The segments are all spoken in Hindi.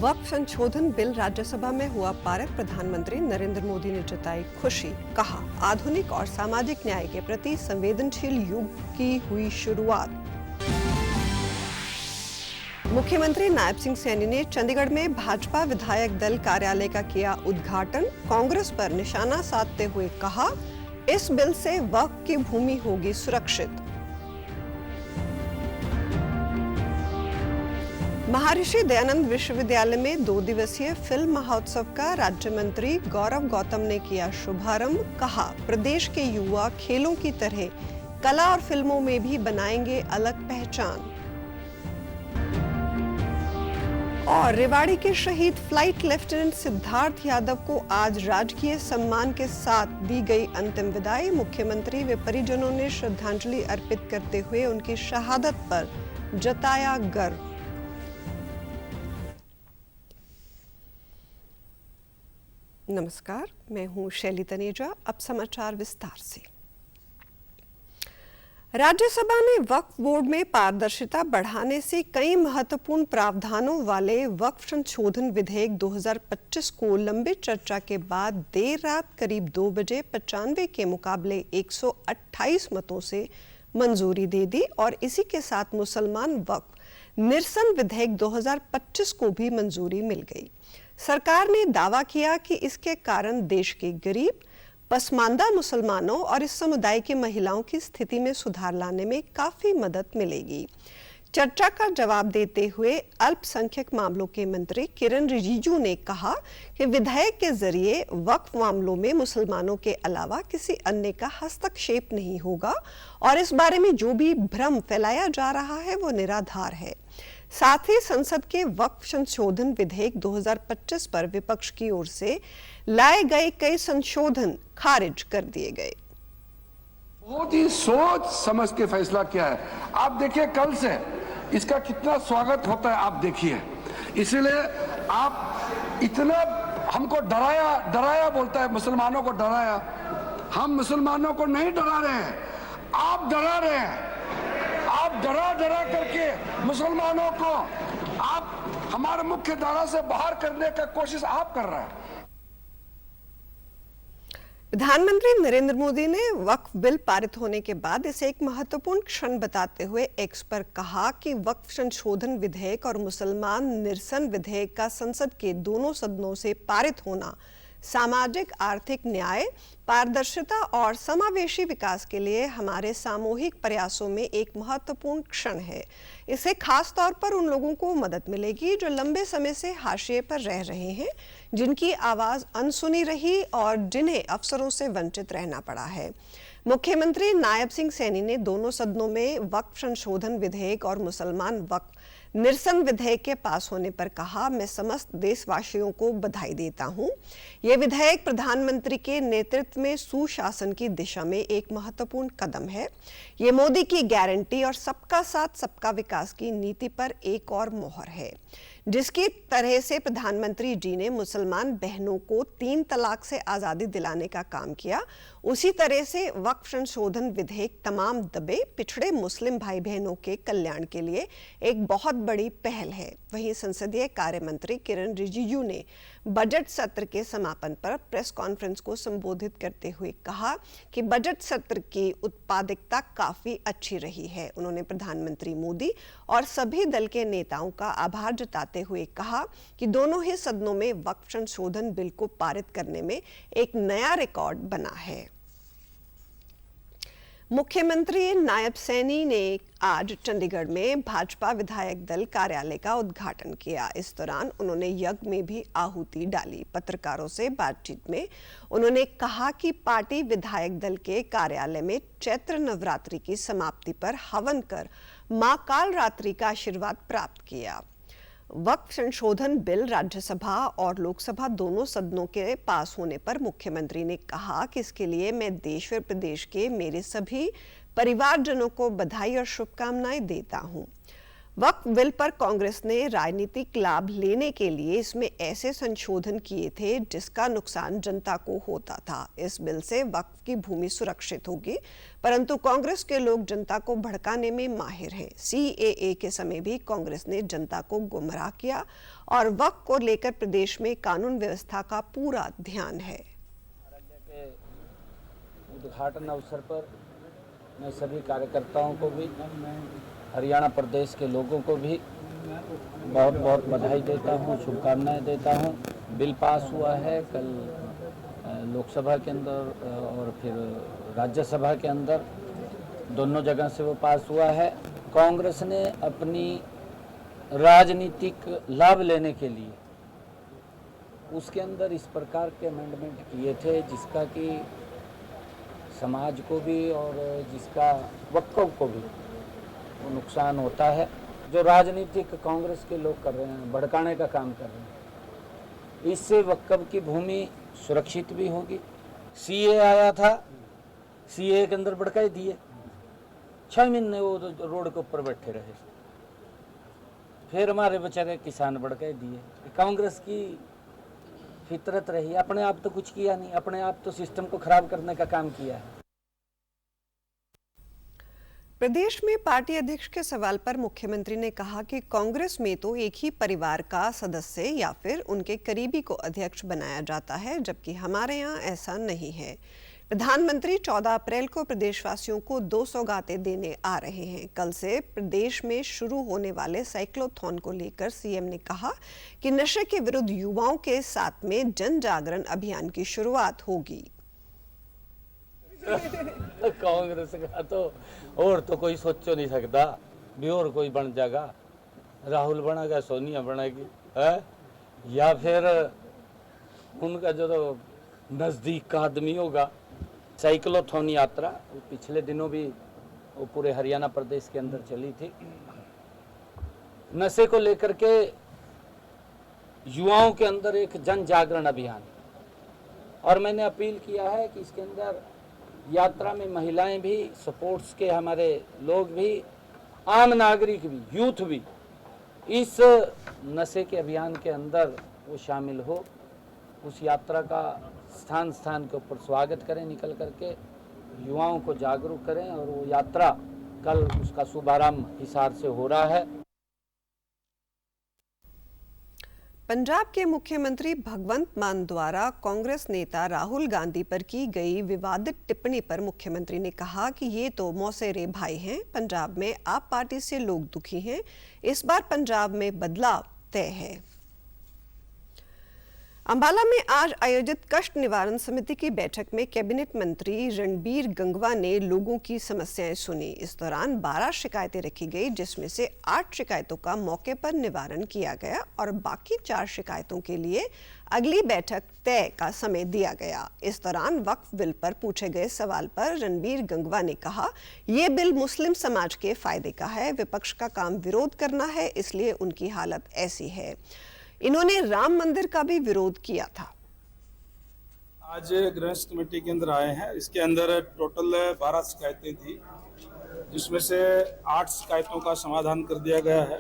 वक्फ संशोधन बिल राज्यसभा में हुआ पारित। प्रधानमंत्री नरेंद्र मोदी ने जताई खुशी। कहा, आधुनिक और सामाजिक न्याय के प्रति संवेदनशील युग की हुई शुरुआत। मुख्यमंत्री नायब सिंह सैनी ने चंडीगढ़ में भाजपा विधायक दल कार्यालय का किया उद्घाटन। कांग्रेस पर निशाना साधते हुए कहा, इस बिल से वक्फ की भूमि होगी सुरक्षित। महर्षि दयानंद विश्वविद्यालय में 2 दिवसीय फिल्म महोत्सव का राज्य मंत्री गौरव गौतम ने किया शुभारंभ। कहा, प्रदेश के युवा खेलों की तरह कला और फिल्मों में भी बनाएंगे अलग पहचान। और रेवाड़ी के शहीद फ्लाइट लेफ्टिनेंट सिद्धार्थ यादव को आज राजकीय सम्मान के साथ दी गई अंतिम विदाई। मुख्यमंत्री व परिजनों ने श्रद्धांजलि अर्पित करते हुए उनकी शहादत पर जताया गर्व। नमस्कार, मैं हूं शैली तनेजा। अब समाचार विस्तार से। राज्यसभा ने वक्फ बोर्ड में पारदर्शिता बढ़ाने से कई महत्वपूर्ण प्रावधानों वाले वक्फ संशोधन विधेयक 2025 को लंबी चर्चा के बाद देर रात करीब 2 बजे 95 के मुकाबले 128 मतों से मंजूरी दे दी और इसी के साथ मुसलमान वक्फ निरसन विधेयक 2025 को भी मंजूरी मिल गई। सरकार ने दावा किया कि इसके कारण देश के गरीब, पसमानदा मुसलमानों और इस समुदाय की महिलाओं की स्थिति में सुधार लाने में काफी मदद मिलेगी। चर्चा का जवाब देते हुए अल्पसंख्यक मामलों के मंत्री किरण रिजिजू ने कहा कि विधेयक के जरिए वक्फ मामलों में मुसलमानों के अलावा किसी अन्य का हस्तक्षेप नहीं होगा और इस बारे में जो भी भ्रम फैलाया जा रहा है वो निराधार है। साथ ही संसद के वक्फ संशोधन विधेयक 2025 पर विपक्ष की ओर से लाए गए कई संशोधन खारिज कर दिए गए। बहुत ही सोच समझ के फैसला किया है। आप देखिए, कल से इसका कितना स्वागत होता है, आप देखिए। इसीलिए आप इतना हमको डराया बोलता है, मुसलमानों को डराया। हम मुसलमानों को नहीं डरा रहे हैं, आप डरा रहे हैं। आप डरा करके मुसलमानों को आप हमारे मुख्य धारा से बाहर करने का कोशिश आप कर रहे हैं। प्रधानमंत्री नरेंद्र मोदी ने वक्फ बिल पारित होने के बाद इसे एक महत्वपूर्ण क्षण बताते हुए एक्स पर कहा कि वक्फ संशोधन विधेयक और मुसलमान निरसन विधेयक का संसद के दोनों सदनों से पारित होना सामाजिक आर्थिक न्याय, पारदर्शिता और समावेशी विकास के लिए हमारे सामूहिक प्रयासों में एक महत्वपूर्ण क्षण है। इससे खास तौर पर उन लोगों को मदद मिलेगी जो लंबे समय से हाशिए पर रह रहे हैं, जिनकी आवाज अनसुनी रही और जिन्हें अवसरों से वंचित रहना पड़ा है। मुख्यमंत्री नायब सिंह सैनी ने दोनों सदनों में वक्फ संशोधन विधेयक और मुसलमान वक्फ निरसन विधेयक के पास होने पर कहा, मैं समस्त देशवासियों को बधाई देता हूं। यह विधेयक प्रधानमंत्री के नेतृत्व में सुशासन की दिशा में एक महत्वपूर्ण कदम है। ये मोदी की गारंटी और सबका साथ सबका विकास की नीति पर एक और मोहर है। जिसकी तरह से प्रधानमंत्री जी ने मुसलमान बहनों को 3 तलाक से आजादी दिलाने का काम किया, उसी तरह से वक्फ संशोधन विधेयक तमाम दबे पिछड़े मुस्लिम भाई बहनों के कल्याण के लिए एक बहुत बड़ी पहल है। वहीं संसदीय कार्य मंत्री किरण रिजिजू ने बजट सत्र के समापन पर प्रेस कॉन्फ्रेंस को संबोधित करते हुए कहा कि बजट सत्र की उत्पादकता काफी अच्छी रही है। उन्होंने प्रधानमंत्री मोदी और सभी दल के नेताओं का आभार जताते हुए कहा कि दोनों ही सदनों में वक्फ संशोधन बिल को पारित करने में एक नया रिकॉर्ड बना है। मुख्यमंत्री नायब सैनी ने आज चंडीगढ़ में भाजपा विधायक दल कार्यालय का उद्घाटन किया। इस दौरान उन्होंने यज्ञ में भी आहुति डाली। पत्रकारों से बातचीत में उन्होंने कहा कि पार्टी विधायक दल के कार्यालय में चैत्र नवरात्रि की समाप्ति पर हवन कर मां कालरात्रि का आशीर्वाद प्राप्त किया। वक्फ संशोधन बिल राज्यसभा और लोकसभा दोनों सदनों के पास होने पर मुख्यमंत्री ने कहा कि इसके लिए मैं देश व प्रदेश के मेरे सभी परिवारजनों को बधाई और शुभकामनाएं देता हूं। वक्फ बिल पर कांग्रेस ने राजनीतिक लाभ लेने के लिए इसमें ऐसे संशोधन किए थे जिसका नुकसान जनता को होता था। इस बिल से वक्फ की भूमि सुरक्षित होगी, परंतु कांग्रेस के लोग जनता को भड़काने में माहिर हैं। सीएए के समय भी कांग्रेस ने जनता को गुमराह किया और वक्फ को लेकर प्रदेश में कानून व्यवस्था का पूरा ध्यान है। उद्घाटन अवसर पर मैं सभी कार्यकर्ताओं को भी, हरियाणा प्रदेश के लोगों को भी बहुत बहुत बधाई देता हूँ, शुभकामनाएं देता हूँ। बिल पास हुआ है कल लोकसभा के अंदर और फिर राज्यसभा के अंदर, दोनों जगह से वो पास हुआ है। कांग्रेस ने अपनी राजनीतिक लाभ लेने के लिए उसके अंदर इस प्रकार के अमेंडमेंट किए थे जिसका कि समाज को भी और जिसका वक्फ को भी वो नुकसान होता है। जो राजनीतिक कांग्रेस के लोग कर रहे हैं, भड़काने का काम कर रहे हैं, इससे वक्फ की भूमि सुरक्षित भी होगी। सीए आया था, सीए के अंदर भड़काई दिए, 6 महीने वो रोड के ऊपर बैठे रहे, फिर हमारे बेचारे किसान भड़काई दिए। कांग्रेस की फितरत रही, अपने आप तो कुछ किया नहीं, अपने आप तो सिस्टम को खराब करने का काम किया है। प्रदेश में पार्टी अध्यक्ष के सवाल पर मुख्यमंत्री ने कहा कि कांग्रेस में तो एक ही परिवार का सदस्य या फिर उनके करीबी को अध्यक्ष बनाया जाता है, जबकि हमारे यहाँ ऐसा नहीं है। प्रधानमंत्री 14 अप्रैल को प्रदेशवासियों को 2 सौगातें देने आ रहे हैं। कल से प्रदेश में शुरू होने वाले साइक्लोथॉन को लेकर सीएम ने कहा कि नशे के विरुद्ध युवाओं के साथ में जन जागरण अभियान की शुरुआत होगी। कांग्रेस का तो और तो कोई सोचो नहीं सकता भी और कोई बन जाएगा। राहुल बनेगा, सोनिया बनेगी है, या फिर उनका जो तो नजदीक का आदमी होगा। साइक्लोथॉन यात्रा पिछले दिनों भी वो पूरे हरियाणा प्रदेश के अंदर चली थी। नशे को लेकर के युवाओं के अंदर एक जन जागरण अभियान, और मैंने अपील किया है कि इसके अंदर यात्रा में महिलाएं भी, स्पोर्ट्स के हमारे लोग भी, आम नागरिक भी, यूथ भी इस नशे के अभियान के अंदर वो शामिल हो। उस यात्रा का स्थान स्थान के ऊपर स्वागत करें, निकल करके युवाओं को जागरूक करें, और वो यात्रा कल उसका शुभारंभ हिसार से हो रहा है। पंजाब के मुख्यमंत्री भगवंत मान द्वारा कांग्रेस नेता राहुल गांधी पर की गई विवादित टिप्पणी पर मुख्यमंत्री ने कहा कि ये तो मौसेरे भाई हैं। पंजाब में आप पार्टी से लोग दुखी हैं, इस बार पंजाब में बदलाव तय है। अंबाला में आज आयोजित कष्ट निवारण समिति की बैठक में कैबिनेट मंत्री रणबीर गंगवा ने लोगों की समस्याएं सुनी। इस दौरान 12 शिकायतें रखी गई, जिसमें से 8 शिकायतों का मौके पर निवारण किया गया और बाकी 4 शिकायतों के लिए अगली बैठक तय का समय दिया गया। इस दौरान वक्फ बिल पर पूछे गए सवाल पर रणबीर गंगवा ने कहा, यह बिल मुस्लिम समाज के फायदे का है, विपक्ष का काम विरोध करना है, इसलिए उनकी हालत ऐसी है। इन्होंने राम मंदिर का भी विरोध किया था। आज गृहस्थ कमेटी के अंदर आए हैं। इसके अंदर टोटल 12 शिकायतें थी, जिसमें से 8 शिकायतों का समाधान कर दिया गया है।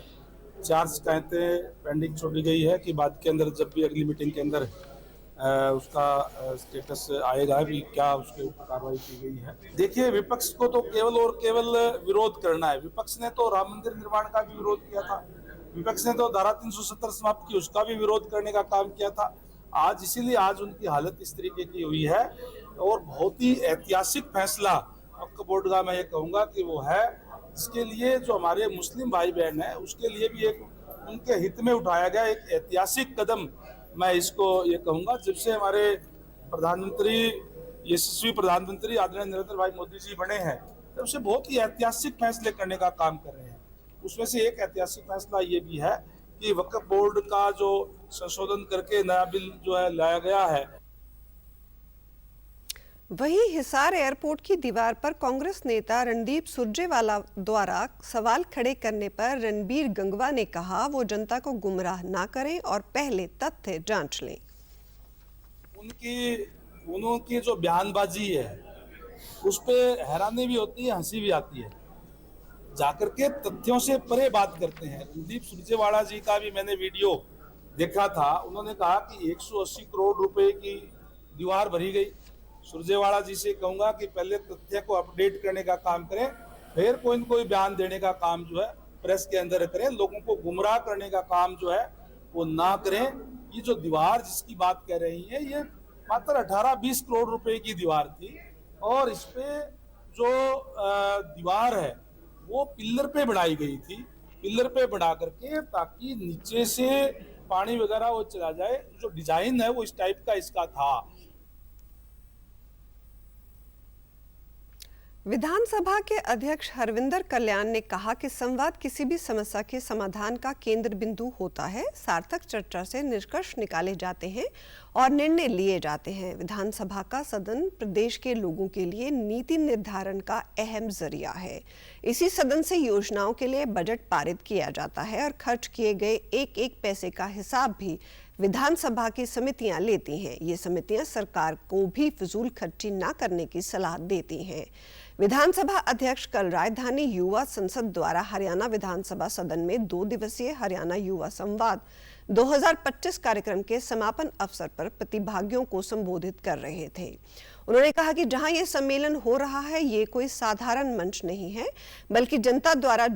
4 शिकायतें पेंडिंग छोड़ी गई है कि बाद के अंदर जब भी अगली मीटिंग के अंदर उसका स्टेटस आएगा भी क्या उसके ऊपर कार्रवाई की गई है। देखिए, विपक्ष को तो केवल और केवल विरोध करना है। विपक्ष ने तो राम मंदिर निर्माण का भी विरोध किया था, विपक्ष ने तो धारा 370 समाप्त की उसका भी विरोध करने का काम किया था। आज इसीलिए आज उनकी हालत इस तरीके की हुई है, और बहुत ही ऐतिहासिक फैसला वक्फ बोर्ड का मैं ये कहूँगा कि वो है, जिसके लिए जो हमारे मुस्लिम भाई बहन है उसके लिए भी एक उनके हित में उठाया गया एक ऐतिहासिक कदम मैं इसको ये कहूँगा। जब से हमारे प्रधानमंत्री, यशस्वी प्रधानमंत्री आदरणीय नरेंद्र भाई मोदी जी बने हैं, तब से बहुत ही ऐतिहासिक फैसले करने का काम कर रहे हैं। उसमें से एक ऐतिहासिक फैसला ये भी है कि वक्फ बोर्ड का जो संशोधन करके नया बिल जो है लाया गया है। वहीं हिसार एयरपोर्ट की दीवार पर कांग्रेस नेता रणदीप सुरजेवाला द्वारा सवाल खड़े करने पर रणबीर गंगवा ने कहा, वो जनता को गुमराह ना करें और पहले तथ्य जांच लें। उनकी जो बयानबाजी है उस पे हैरानी भी होती है, हंसी भी आती है। जाकर के तथ्यों से परे बात करते हैं। रणदीप सुरजेवाला जी का भी मैंने वीडियो देखा था, उन्होंने कहा कि 180 करोड़ रुपए की दीवार भरी गई। सुरजेवाला जी से कहूंगा कि पहले तथ्य को अपडेट करने का काम करें, फिर कोई न कोई बयान देने का काम जो है प्रेस के अंदर करें। लोगों को गुमराह करने का काम जो है वो ना करें। ये जो दीवार जिसकी बात कर रही है, ये मात्र 18-20 करोड़ रुपए की दीवार थी, और इस पे जो दीवार है वो पिल्लर पे बनाई गई थी, पिल्लर पे बना करके, ताकि नीचे से पानी वगैरह वो चला जाए। जो डिजाइन है वो इस टाइप का इसका था। विधानसभा के अध्यक्ष हरविंदर कल्याण ने कहा कि संवाद किसी भी समस्या के समाधान का केंद्र बिंदु होता है। सार्थक चर्चा से निष्कर्ष निकाले जाते हैं और निर्णय लिए जाते हैं। विधानसभा का सदन प्रदेश के लोगों के लिए नीति निर्धारण का अहम जरिया है। इसी सदन से योजनाओं के लिए बजट पारित किया जाता है और खर्च किए गए एक एक पैसे का हिसाब भी विधानसभा की समितियां लेती हैं। ये समितियां सरकार को भी फिजूल खर्ची न करने की सलाह देती हैं। विधानसभा अध्यक्ष कल राजधानी युवा संसद द्वारा हरियाणा विधानसभा सदन में 2 दिवसीय हरियाणा युवा संवाद 2025 कार्यक्रम के समापन अवसर पर प्रतिभागियों को संबोधित कर रहे थे। उन्होंने कहा कि जहां ये सम्मेलन हो रहा है, ये कोई साधारण मंच नहीं है, बल्कि जनता द्वारा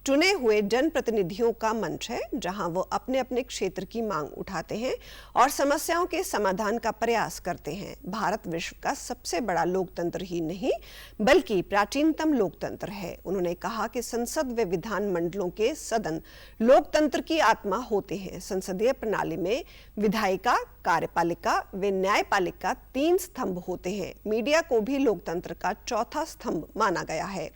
चुने हुए जनप्रतिनिधियों का मंच है, जहां वो अपने अपने क्षेत्र की मांग उठाते हैं और समस्याओं के समाधान का प्रयास करते हैं। भारत विश्व का सबसे बड़ा लोकतंत्र ही नहीं, बल्कि प्राचीनतम लोकतंत्र है। उन्होंने कहा कि संसद व विधान मंडलों के सदन लोकतंत्र की आत्मा होते हैं। संसदीय प्रणाली में विधायिका, कार्यपालिका व न्यायपालिका 3 स्तंभ होते हैं। मीडिया को भी लोकतंत्र का चौथा स्तंभ माना गया है।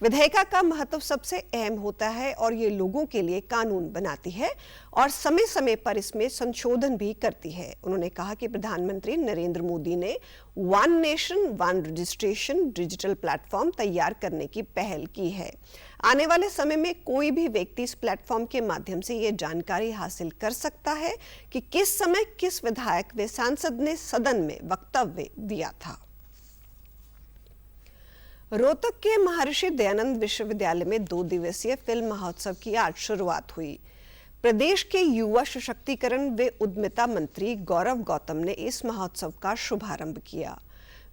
विधेयिका का महत्व सबसे अहम होता है और ये लोगों के लिए कानून बनाती है और समय समय पर इसमें संशोधन भी करती है। उन्होंने कहा कि प्रधानमंत्री नरेंद्र मोदी ने one nation one registration digital platform तैयार करने की पहल की है। आने वाले समय में कोई भी व्यक्ति इस प्लेटफॉर्म के माध्यम से ये जानकारी हासिल कर सकता है कि किस समय किस विधायक व सांसद ने सदन में वक्तव्य दिया था। रोहतक के महर्षि दयानंद विश्वविद्यालय में 2 दिवसीय फिल्म महोत्सव की आज शुरुआत हुई। प्रदेश के युवा सशक्तिकरण व उद्यमिता मंत्री गौरव गौतम ने इस महोत्सव का शुभारंभ किया।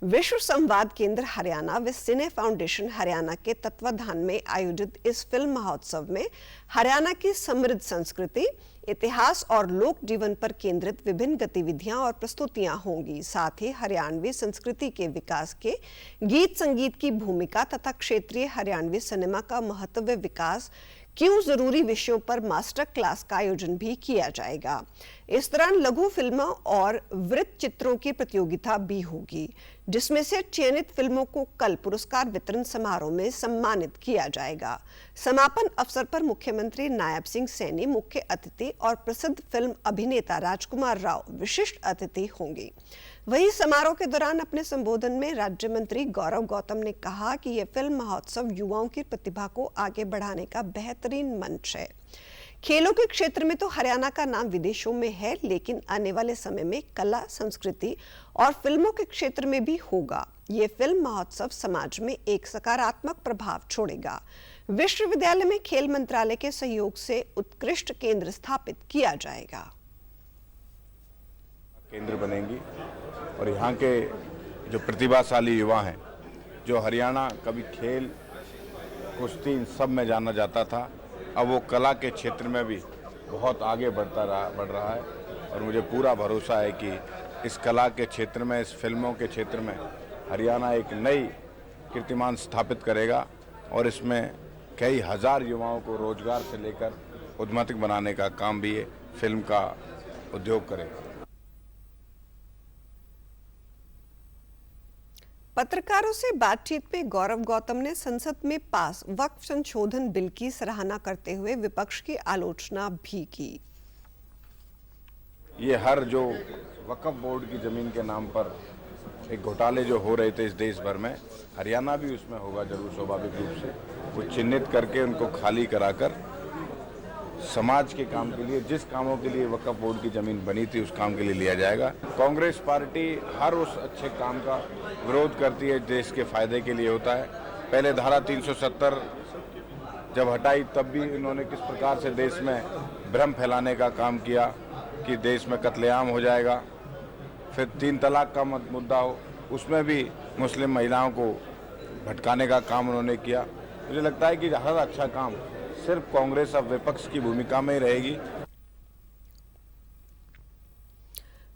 विश्व संवाद केंद्र हरियाणा व सिने फाउंडेशन हरियाणा के तत्वाधान में आयोजित इस फिल्म महोत्सव में हरियाणा की समृद्ध संस्कृति, इतिहास और लोक जीवन पर केंद्रित विभिन्न गतिविधियां और प्रस्तुतियां होंगी। साथ ही हरियाणवी संस्कृति के विकास के गीत संगीत की भूमिका तथा क्षेत्रीय हरियाणवी सिनेमा का महत्व व विकास क्यों जरूरी विषयों पर मास्टर क्लास का आयोजन भी किया जाएगा। इस दौरान लघु फिल्मों और वृत्त चित्रों की प्रतियोगिता भी होगी, जिसमें से चयनित फिल्मों को कल पुरस्कार वितरण समारोह में सम्मानित किया जाएगा। समापन अवसर पर मुख्यमंत्री नायब सिंह सैनी मुख्य अतिथि और प्रसिद्ध फिल्म अभिनेता राजकुमार राव विशिष्ट अतिथि होंगे। वहीं समारोह के दौरान अपने संबोधन में राज्य मंत्री गौरव गौतम ने कहा कि यह फिल्म महोत्सव युवाओं की प्रतिभा को आगे बढ़ाने का बेहतरीन मंच है। खेलों के क्षेत्र में तो हरियाणा का नाम विदेशों में है, लेकिन आने वाले समय में कला, संस्कृति और फिल्मों के क्षेत्र में भी होगा। ये फिल्म महोत्सव समाज में एक सकारात्मक प्रभाव छोड़ेगा। विश्वविद्यालय में खेल मंत्रालय के सहयोग से उत्कृष्ट केंद्र स्थापित किया जाएगा। केंद्र बनेंगी और यहाँ के जो प्रतिभाशाली युवा हैं, जो हरियाणा कभी खेल, कुश्ती इन सब में जाना जाता था, अब वो कला के क्षेत्र में भी बहुत आगे बढ़ रहा है। और मुझे पूरा भरोसा है कि इस कला के क्षेत्र में, इस फिल्मों के क्षेत्र में हरियाणा एक नई कीर्तिमान स्थापित करेगा और इसमें कई हजार युवाओं को रोजगार से लेकर उद्यमिता बनाने का काम भी ये फिल्म का उद्योग करेगा। पत्रकारों से बातचीत में गौरव गौतम ने संसद में पास वक्फ संशोधन बिल की सराहना करते हुए विपक्ष की आलोचना भी की। ये हर जो वक्फ बोर्ड की जमीन के नाम पर एक घोटाले जो हो रहे थे इस देश भर में, हरियाणा भी उसमें होगा जरूर, स्वाभाविक रूप से। वो चिन्हित करके उनको खाली कराकर समाज के काम के लिए, जिस कामों के लिए वक्फ बोर्ड की जमीन बनी थी, उस काम के लिए लिया जाएगा। कांग्रेस पार्टी हर उस अच्छे काम का विरोध करती है, देश के फायदे के लिए होता है। पहले धारा 370 जब हटाई तब भी इन्होंने किस प्रकार से देश में भ्रम फैलाने का काम किया कि देश में कत्लेआम हो जाएगा। फिर 3 तलाक का मुद्दा हो, उसमें भी मुस्लिम महिलाओं को भटकाने का काम उन्होंने किया। मुझे लगता है कि हर अच्छा काम सिर्फ कांग्रेस अब विपक्ष की भूमिका में ही रहेगी।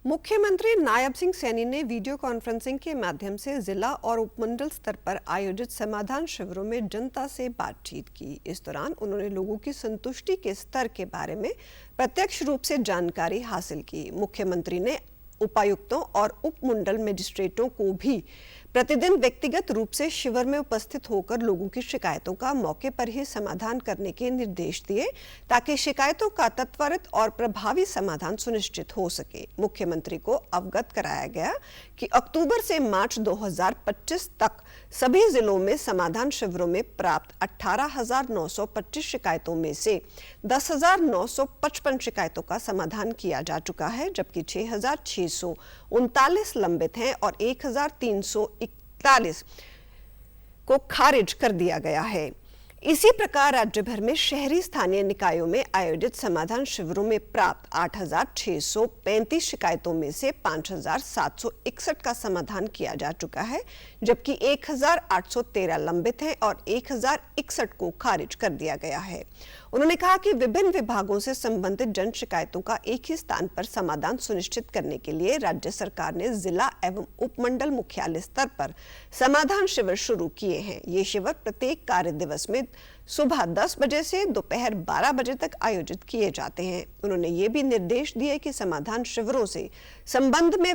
मुख्यमंत्री नायब सिंह सैनी ने वीडियो कॉन्फ्रेंसिंग के माध्यम से जिला और उपमंडल स्तर पर आयोजित समाधान शिविरों में जनता से बातचीत की। इस दौरान उन्होंने लोगों की संतुष्टि के स्तर के बारे में प्रत्यक्ष रूप से जानकारी हासिल की। मुख्यमंत्री ने उपायुक्तों और उपमंडल मजिस्ट्रेटों को भी प्रतिदिन व्यक्तिगत रूप से शिविर में उपस्थित होकर लोगों की शिकायतों का मौके पर ही समाधान करने के निर्देश दिए, ताकि शिकायतों का त्वरित और प्रभावी समाधान सुनिश्चित हो सके। मुख्यमंत्री को अवगत कराया गया कि अक्टूबर से मार्च 2025 तक सभी जिलों में समाधान शिविरों में प्राप्त 18,925 शिकायतों में से 10,955 शिकायतों का समाधान किया जा चुका है, जबकि 6,639 लंबित हैं और 1,341 को खारिज कर दिया गया है। इसी प्रकार राज्य भर में शहरी स्थानीय निकायों में आयोजित समाधान शिविरों में प्राप्त 8,635 शिकायतों में से 5,761 का समाधान किया जा चुका है, जबकि 1,813 लंबित हैं और 1,061 को खारिज कर दिया गया है। उन्होंने कहा कि विभिन्न विभागों से संबंधित जन शिकायतों का एक ही स्थान पर समाधान सुनिश्चित करने के लिए राज्य सरकार ने जिला एवं उपमंडल मुख्यालय स्तर पर समाधान शिविर शुरू किए हैं। ये शिविर प्रत्येक कार्य दिवस में सुबह 10 बजे से दोपहर 12 बजे तक आयोजित किए जाते हैं। उन्होंने ये भी निर्देश दिए कि समाधान शिविरों से संबंध में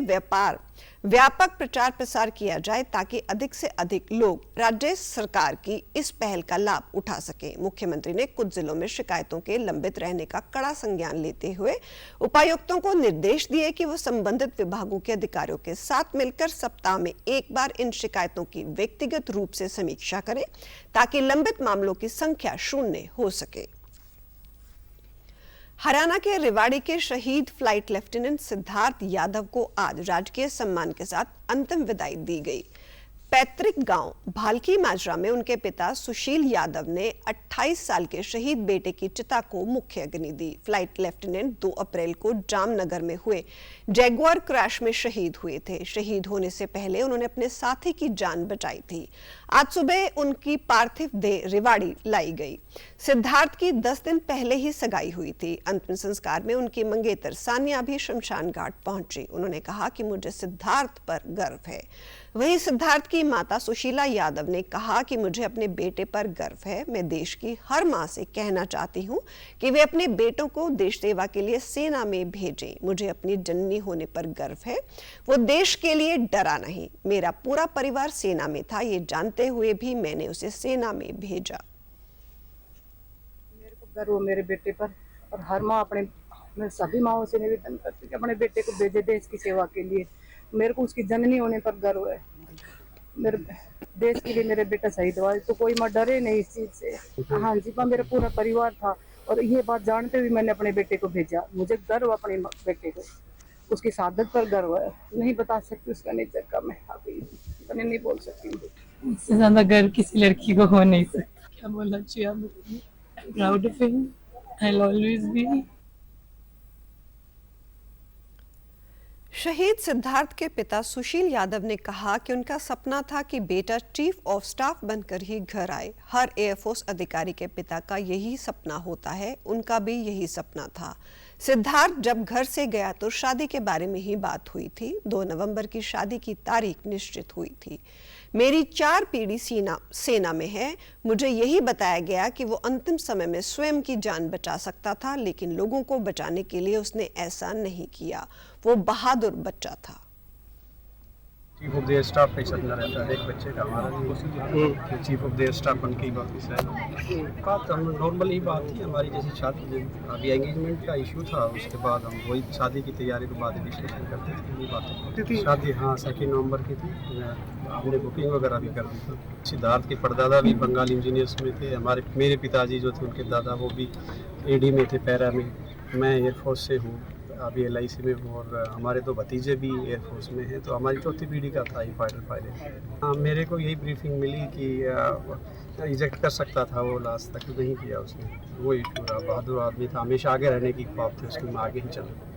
व्यापक प्रचार प्रसार किया जाए, ताकि अधिक से अधिक लोग राज्य सरकार की इस पहल का लाभ उठा सकें। मुख्यमंत्री ने कुछ जिलों में शिकायतों के लंबित रहने का कड़ा संज्ञान लेते हुए उपायुक्तों को निर्देश दिए कि वो संबंधित विभागों के अधिकारियों के साथ मिलकर सप्ताह में एक बार इन शिकायतों की व्यक्तिगत रूप से समीक्षा करें, ताकि लंबित मामलों की संख्या 0 हो सके। हरियाणा के रेवाड़ी के शहीद फ्लाइट लेफ्टिनेंट सिद्धार्थ यादव को आज राजकीय सम्मान के साथ अंतिम विदाई दी गई। पैतृक गांव भालकी माजरा में उनके पिता सुशील यादव ने 28 साल के शहीद बेटे की चिता को मुख्य अग्नि दी। फ्लाइट लेफ्टिनेंट 2 अप्रैल को जामनगर में हुए जैगुआर क्रैश में शहीद हुए थे। शहीद होने से पहले उन्होंने अपने साथी की जान बचाई थी। आज सुबह उनकी पार्थिव देह रेवाड़ी लाई गई। सिद्धार्थ की 10 दिन पहले ही सगाई हुई थी। अंतिम संस्कार में उनकी मंगेतर सानिया भी शमशान घाट पहुंची। उन्होंने कहा कि मुझे सिद्धार्थ पर गर्व है। वहीं सिद्धार्थ की माता सुशीला यादव ने कहा कि मुझे अपने बेटे पर गर्व है। मैं देश की हर मां से कहना चाहती हूं कि वे अपने बेटों को देश सेवा के लिए सेना में भेजें। मुझे अपनी जननी होने पर गर्व है। वो देश के लिए डरा नहीं। मेरा पूरा परिवार सेना में था, ये जानते हुए भी मैंने उसे सेना में भेजा। मेरे को गर्व मेरे बेटे पर, और हर माँ मैं सभी माओं से निवेदन करती कि अपने बेटे को भेजे देश की सेवा के लिए। मेरे को उसकी जननी होने पर गर्व है। मेरे देश के लिए मेरे बेटा शहीद हुआ, तो कोई माँ डरे नहीं इस चीज से। हाँ जी, पर मेरा पूरा परिवार था, और ये बात जानते हुए मैंने अपने बेटे को भेजा। मुझे गर्व अपने बेटे को, उसकी शहादत पर गर्व है। नहीं बता सकती उसका नेचर का, मैं अभी नहीं बोल सकती हूँ। इससे ज्यादा गर्व किसी लड़की को हो नहीं सकता। क्या बोलना चाहिए आप? Proud of him, I will always be. शहीद सिद्धार्थ के पिता सुशील यादव ने कहा कि उनका सपना था कि बेटा चीफ ऑफ स्टाफ बनकर ही घर आए। हर एयरफोर्स अधिकारी के पिता का यही सपना होता है, उनका भी यही सपना था। सिद्धार्थ जब घर से गया तो शादी के बारे में ही बात हुई थी। 2 नवंबर की शादी की तारीख निश्चित हुई थी। मेरी 4 पीढ़ी सेना में है। मुझे यही बताया गया कि वो अंतिम समय में स्वयं की जान बचा सकता था, लेकिन लोगों को बचाने के लिए उसने ऐसा नहीं किया। वो बहादुर बच्चा था। चीफ ऑफ द स्टाफ का सपना रहता है एक बच्चे का। हमारा भी चीफ ऑफ द स्टाफ बन के ही वापस आए। बात हम नॉर्मल ही बात थी हमारी, जैसे शादी अभी एंगेजमेंट का इशू था, उसके बाद हम वही शादी की तैयारी के बाद डिस्कशन करते थे। वही बातें होती थी। शादी हाँ 2 नवंबर की थी। हमने बुकिंग वगैरह भी कर दी थी। सिद्धार्थ के परदादा भी बंगाल इंजीनियर्स में थे। मेरे पिताजी जो थे उनके दादा वो भी एडी में थे, पैरा में। मैं एयरफोर्स से हूँ, अभी LIC में हूँ, और हमारे 2 भतीजे भी एयरफोर्स में हैं। तो हमारी 4थी पीढ़ी का था ये फाइटर पायलट। हाँ, मेरे को यही ब्रीफिंग मिली कि रिजेक्ट कर सकता था, वो लास्ट तक नहीं किया उसने। वो इशू रहा। बहादुर आदमी था, हमेशा आगे रहने की ख्वाब थी उसकी, आगे ही चला।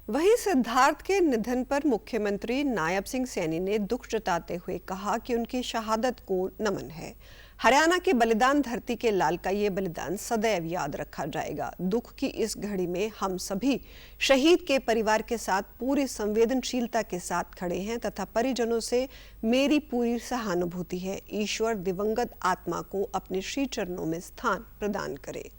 वहीं सिद्धार्थ के निधन पर मुख्यमंत्री नायब सिंह सैनी ने दुख जताते हुए कहा कि उनकी शहादत को नमन है। हरियाणा के बलिदान धरती के लाल का ये बलिदान सदैव याद रखा जाएगा। दुख की इस घड़ी में हम सभी शहीद के परिवार के साथ पूरी संवेदनशीलता के साथ खड़े हैं तथा परिजनों से मेरी पूरी सहानुभूति है। ईश्वर दिवंगत आत्मा को अपने श्री चरणों में स्थान प्रदान करे।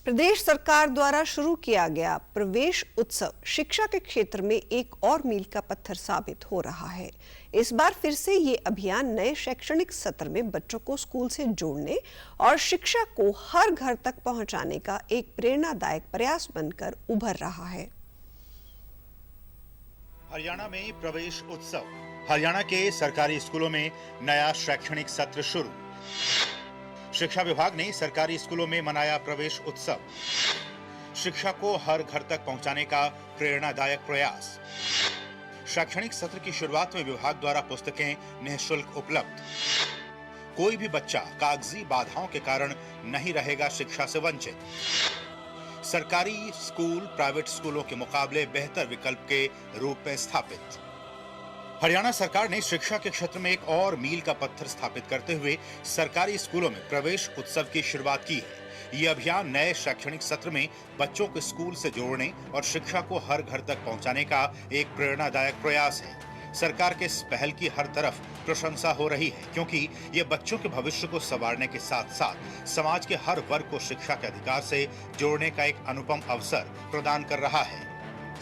प्रदेश सरकार द्वारा शुरू किया गया प्रवेश उत्सव शिक्षा के क्षेत्र में एक और मील का पत्थर साबित हो रहा है। इस बार फिर से ये अभियान नए शैक्षणिक सत्र में बच्चों को स्कूल से जोड़ने और शिक्षा को हर घर तक पहुंचाने का एक प्रेरणादायक प्रयास बनकर उभर रहा है। हरियाणा में प्रवेश उत्सव। हरियाणा के सरकारी स्कूलों में नया शैक्षणिक सत्र शुरू। शिक्षा विभाग ने सरकारी स्कूलों में मनाया प्रवेश उत्सव। शिक्षा को हर घर तक पहुंचाने का प्रेरणादायक प्रयास। शैक्षणिक सत्र की शुरुआत में विभाग द्वारा पुस्तकें निःशुल्क उपलब्ध। कोई भी बच्चा कागजी बाधाओं के कारण नहीं रहेगा शिक्षा से वंचित। सरकारी स्कूल प्राइवेट स्कूलों के मुकाबले बेहतर विकल्प के रूप में स्थापित। हरियाणा सरकार ने शिक्षा के क्षेत्र में एक और मील का पत्थर स्थापित करते हुए सरकारी स्कूलों में प्रवेश उत्सव की शुरुआत की है। ये अभियान नए शैक्षणिक सत्र में बच्चों को स्कूल से जोड़ने और शिक्षा को हर घर तक पहुंचाने का एक प्रेरणादायक प्रयास है। सरकार के इस पहल की हर तरफ प्रशंसा हो रही है, क्योंकि ये बच्चों के भविष्य को संवारने के साथ साथ समाज के हर वर्ग को शिक्षा के अधिकार से जोड़ने का एक अनुपम अवसर प्रदान कर रहा है।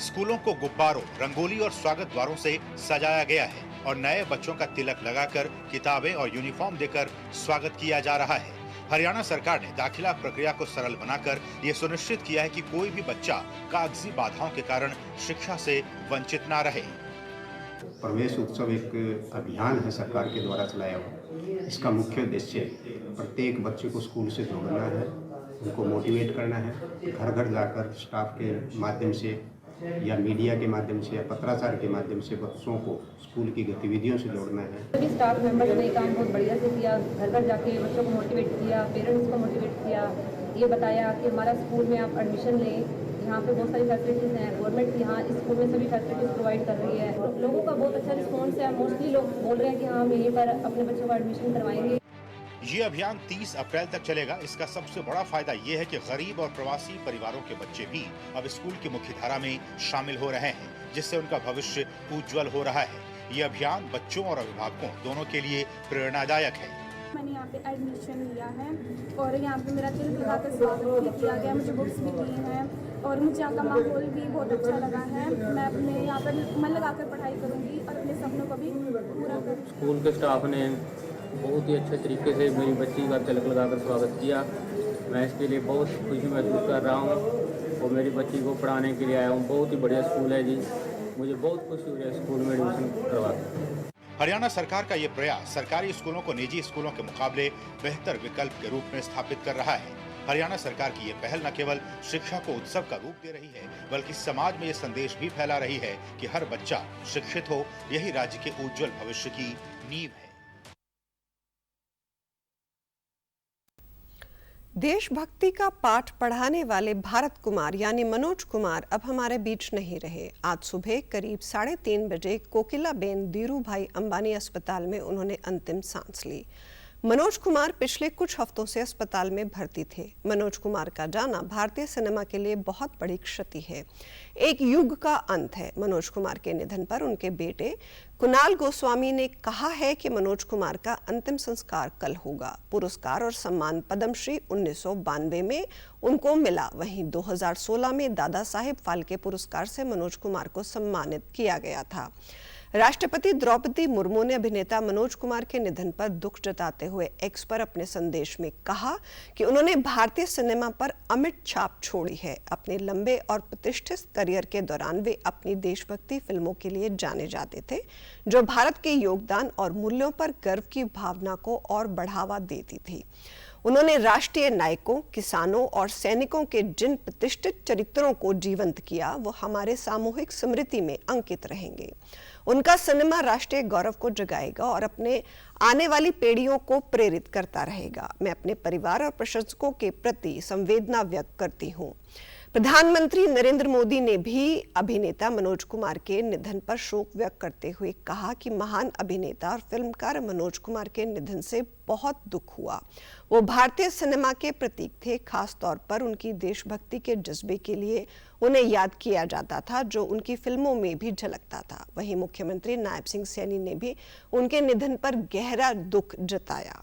स्कूलों को गुब्बारों, रंगोली और स्वागत द्वारों से सजाया गया है और नए बच्चों का तिलक लगाकर किताबें और यूनिफॉर्म देकर स्वागत किया जा रहा है। हरियाणा सरकार ने दाखिला प्रक्रिया को सरल बनाकर यह सुनिश्चित किया है कि कोई भी बच्चा कागजी बाधाओं के कारण शिक्षा से वंचित ना रहे। प्रवेश उत्सव एक अभियान है सरकार के द्वारा चलाया हुआ। इसका मुख्य उद्देश्य प्रत्येक बच्चे को स्कूल से जोड़ना है, उनको मोटिवेट करना है, घर घर जाकर स्टाफ के माध्यम से या मीडिया के माध्यम से या पत्राचार के माध्यम से बच्चों को स्कूल की गतिविधियों से जोड़ना है। सभी स्टाफ मेंबर्स ने काम बहुत बढ़िया से किया। घर घर जाके बच्चों को मोटिवेट किया, पेरेंट्स को मोटिवेट किया, ये बताया कि हमारा स्कूल में आप एडमिशन लें, यहाँ पे बहुत सारी फैसिलिटीज़ हैं। गवर्नमेंट यहाँ इस स्कूल में सभी फैसिलिटीज़ प्रोवाइड कर रही है। लोगों का बहुत अच्छा रिस्पॉन्स है। मोस्टली लोग बोल रहे हैं कि हाँ हम यहीं पर अपने बच्चों का एडमिशन करवाएंगे। ये अभियान 30 अप्रैल तक चलेगा। इसका सबसे बड़ा फायदा ये है कि गरीब और प्रवासी परिवारों के बच्चे भी अब स्कूल की मुख्यधारा में शामिल हो रहे हैं, जिससे उनका भविष्य उज्जवल हो रहा है। ये अभियान बच्चों और अभिभावकों दोनों के लिए प्रेरणादायक है। मैंने यहाँ पे एडमिशन लिया है और यहाँ पे मेरा तिलक लगाकर स्वागत भी किया गया, मुझे बुक्स भी दी हैं और मुझे यहाँ का माहौल भी बहुत अच्छा लगा है। मैं अपने यहाँ पर मन लगाकर पढ़ाई करूँगी और अपने सपनों को भी पूरा करूँगी। स्कूल के स्टाफ ने बहुत ही अच्छे तरीके से मेरी बच्ची का तिलक लगाकर स्वागत किया। मैं इसके लिए बहुत खुशी महसूस कर रहा हूँ और मेरी बच्ची को पढ़ाने के लिए आया हूँ। बहुत ही बढ़िया स्कूल है जी, मुझे बहुत खुशी हो रही है स्कूल में एडमिशन करवाकर। हरियाणा सरकार का ये प्रयास सरकारी स्कूलों को निजी स्कूलों के मुकाबले बेहतर विकल्प के रूप में स्थापित कर रहा है। हरियाणा सरकार की ये पहल न केवल शिक्षा को उत्सव का रूप दे रही है, बल्कि समाज में ये संदेश भी फैला रही है कि हर बच्चा शिक्षित हो, यही राज्य के उज्जवल भविष्य की नींव है। देशभक्ति का पाठ पढ़ाने वाले भारत कुमार यानी मनोज कुमार अब हमारे बीच नहीं रहे। आज सुबह करीब 3:30 बजे कोकिलाबेन धीरूभाई अंबानी अस्पताल में उन्होंने अंतिम सांस ली। मनोज कुमार पिछले कुछ हफ्तों से अस्पताल में भर्ती थे। मनोज कुमार का जाना भारतीय सिनेमा के लिए बहुत बड़ी क्षति है, एक युग का अंत है। मनोज कुमार के निधन पर उनके बेटे कुणाल गोस्वामी ने कहा है कि मनोज कुमार का अंतिम संस्कार कल होगा। पुरस्कार और सम्मान पद्मश्री 1992 में उनको मिला। वहीं 2016 में दादा साहेब फाल्के पुरस्कार से मनोज कुमार को सम्मानित किया गया था। राष्ट्रपति द्रौपदी मुर्मू ने अभिनेता मनोज कुमार के निधन पर दुख जताते हुए एक्स पर अपने संदेश में कहा कि उन्होंने भारतीय सिनेमा पर अमिट छाप छोड़ी है। अपने लंबे और प्रतिष्ठित करियर के दौरान वे अपनी देशभक्ति फिल्मों के लिए जाने जाते थे, जो भारत के योगदान और मूल्यों पर गर्व की भावना को और बढ़ावा देती थी। उन्होंने राष्ट्रीय नायकों, किसानों और सैनिकों के जिन प्रतिष्ठित चरित्रों को जीवंत किया वो हमारे सामूहिक स्मृति में अंकित रहेंगे। उनका सिनेमा राष्ट्रीय गौरव को जगाएगा और अपने आने वाली पीढ़ियों को प्रेरित करता रहेगा। मैं अपने परिवार और प्रशंसकों के प्रति संवेदना व्यक्त करती हूँ। प्रधानमंत्री नरेंद्र मोदी ने भी अभिनेता मनोज कुमार के निधन पर शोक व्यक्त करते हुए कहा कि महान अभिनेता और फिल्मकार मनोज कुमार के निधन से बहुत दुख हुआ। वो भारतीय सिनेमा के प्रतीक थे। खास तौर पर उनकी देशभक्ति के जज्बे के लिए उन्हें याद किया जाता था, जो उनकी फिल्मों में भी झलकता था। वहीं मुख्यमंत्री नायब सिंह सैनी ने भी उनके निधन पर गहरा दुख जताया।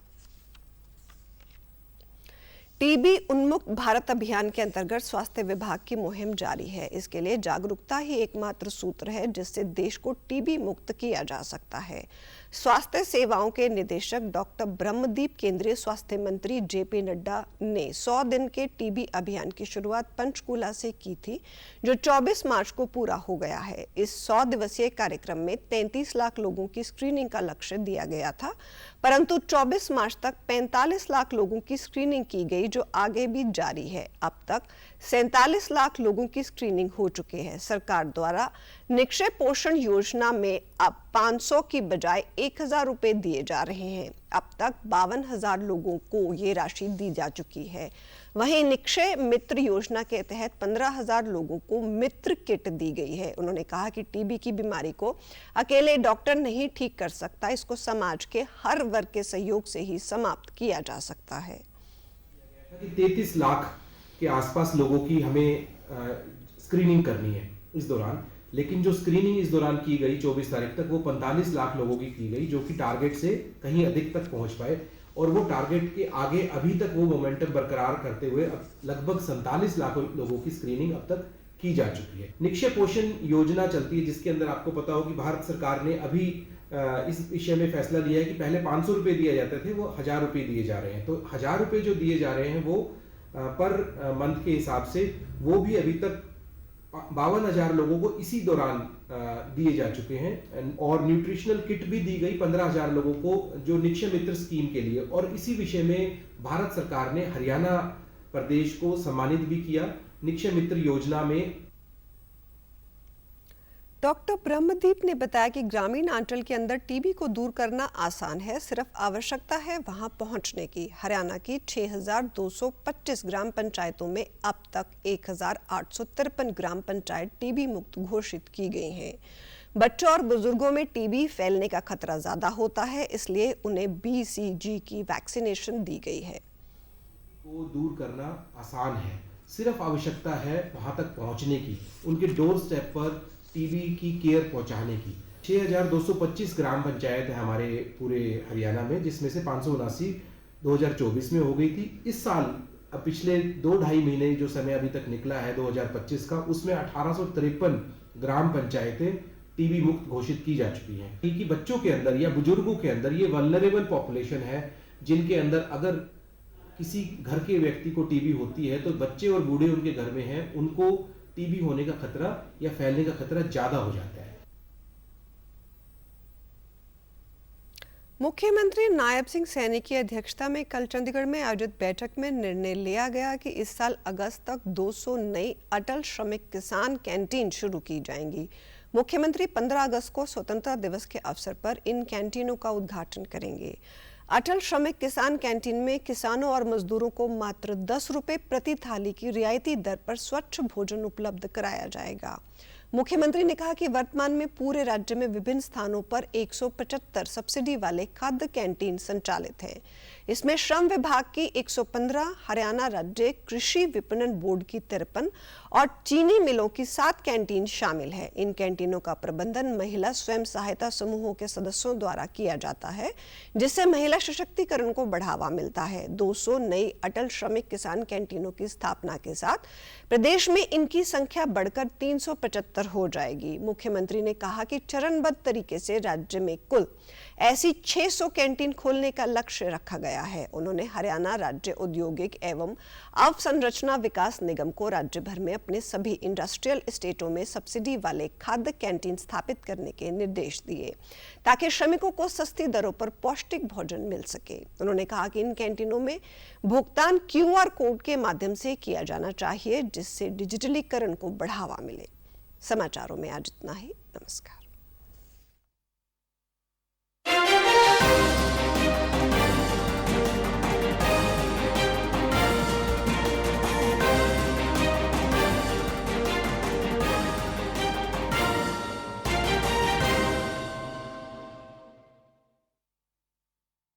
टीबी उन्मुक्त भारत अभियान के अंतर्गत स्वास्थ्य विभाग की मुहिम जारी है। इसके लिए जागरूकता ही एकमात्र सूत्र है जिससे देश को टीबी मुक्त किया जा सकता है। स्वास्थ्य सेवाओं के निदेशक डॉक्टर ब्रह्मदीप केंद्रीय स्वास्थ्य मंत्री जेपी नड्डा ने 100 दिन के टीबी अभियान की शुरुआत पंचकूला से की थी, जो 24 मार्च को पूरा हो गया है। इस 100 दिवसीय कार्यक्रम में 33 लाख लोगों की स्क्रीनिंग का लक्ष्य दिया गया था, परंतु 24 मार्च तक 45 लाख लोगों की स्क्रीनिंग की गई, जो आगे भी जारी है। अब तक 47 लाख लोगों की स्क्रीनिंग हो चुकी है। सरकार द्वारा निक्षय पोषण योजना में अब 500 की बजाय 1000 रुपए दिए जा रहे हैं। अब तक 52,000 लोगों को ये राशि दी जा चुकी है। वहीं निक्षय मित्र योजना के तहत 15,000 लोगों को मित्र किट दी गई है। उन्होंने कहा कि टीबी की बीमारी को अकेले डॉक्टर नहीं ठीक कर सकता, इसको समाज के हर वर्ग के सहयोग से ही समाप्त किया जा सकता है। 33 लाख के आसपास लोगों की हमें स्क्रीनिंग करनी है इस दौरान, लेकिन जो स्क्रीनिंग इस दौरान की गई 24 तारीख तक वो 45 लाख लोगों की गई, जो कि टारगेट से कहीं अधिक तक पहुंच पाए, और वो टारगेट के आगे अभी तक वो मोमेंटम बरकरार करते हुए अब लगभग 47 लाख लोगों की स्क्रीनिंग अब तक की जा चुकी है। निक्षय पोषण योजना चलती है, जिसके अंदर आपको पता हो कि भारत सरकार ने अभी इस विषय में फैसला लिया है कि पहले 500 रुपए दिए जाते थे, वो 1000 रुपए दिए जा रहे हैं। तो 1000 रुपए जो दिए जा रहे हैं वो पर मंथ के हिसाब से वो भी अभी तक 52,000 लोगों को इसी दौरान दिए जा चुके हैं, और न्यूट्रिशनल किट भी दी गई 15,000 लोगों को जो निक्षय मित्र स्कीम के लिए। और इसी विषय में भारत सरकार ने हरियाणा प्रदेश को सम्मानित भी किया निक्षय मित्र योजना में। डॉक्टर ब्रह्मदीप ने बताया कि ग्रामीण अंचल के अंदर टीबी को दूर करना आसान है, सिर्फ आवश्यकता है वहां पहुंचने की। हरियाणा की 6,225 ग्राम पंचायतों में अब तक 1,853 ग्राम पंचायत टीबी मुक्त घोषित की गई हैं। बच्चों और बुजुर्गों में टीबी फैलने का खतरा ज्यादा होता है, इसलिए उन्हें BCG की वैक्सीनेशन दी गई है। को दूर करना आसान है, सिर्फ आवश्यकता है वहां तक पहुंचने की, उनके डोर स्टेप पर टीबी की केयर पहुंचाने की। 6,225 ग्राम पंचायत है हमारे पूरे हरियाणा में, जिसमें से 579 2024 में हो गई थी। इस साल अब पिछले 2-2.5 महीने जो समय अभी तक निकला है 2025 का, उसमें 1853 ग्राम पंचायतें टीबी मुक्त घोषित की जा चुकी हैं। क्योंकि बच्चों के अंदर या बुजुर्गों के अंदर ये वल्नरेबल पॉपुलेशन है, जिनके अंदर अगर किसी घर के व्यक्ति को टीबी होती है तो बच्चे और बूढ़े उनके घर में हैं, उनको टीबी होने का खतरा या फैलने का खतरा ज्यादा हो जाता है। मुख्यमंत्री नायब सिंह सैनी की अध्यक्षता में कल चंडीगढ़ में आयोजित बैठक में निर्णय लिया गया कि इस साल अगस्त तक 200 नई अटल श्रमिक किसान कैंटीन शुरू की जाएंगी। मुख्यमंत्री 15 अगस्त को स्वतंत्रता दिवस के अवसर पर इन कैंटीनों का उद्घाटन करेंगे। अटल श्रमिक किसान कैंटीन में किसानों और मजदूरों को मात्र 10 रुपए प्रति थाली की रियायती दर पर स्वच्छ भोजन उपलब्ध कराया जाएगा। मुख्यमंत्री ने कहा कि वर्तमान में पूरे राज्य में विभिन्न स्थानों पर 175 सब्सिडी वाले खाद्य कैंटीन संचालित हैं। इसमें श्रम विभाग की 115, हरियाणा राज्य कृषि विपणन बोर्ड की 53 और चीनी मिलों की 7 कैंटीन शामिल है। इन कैंटीनों का प्रबंधन महिला स्वयं सहायता समूहों के सदस्यों द्वारा किया जाता है, जिससे महिला सशक्तिकरण को बढ़ावा मिलता है। 200 नई अटल श्रमिक किसान कैंटीनों की स्थापना के साथ प्रदेश में इनकी संख्या बढ़कर 375 हो जाएगी। मुख्यमंत्री ने कहा कि चरणबद्ध तरीके से राज्य में कुल ऐसी 600 कैंटीन खोलने का लक्ष्य रखा गया है। उन्होंने हरियाणा राज्य औद्योगिक एवं अवसंरचना विकास निगम को राज्य भर में अपने सभी इंडस्ट्रियल एस्टेटों में सब्सिडी वाले खाद्य कैंटीन स्थापित करने के निर्देश दिए ताकि श्रमिकों को सस्ती दरों पर पौष्टिक भोजन मिल सके। उन्होंने कहा कि इन कैंटीनों में भुगतान QR कोड के माध्यम से किया जाना चाहिए, जिससे डिजिटलीकरण को बढ़ावा मिले। समाचारों में आज इतना ही। नमस्कार।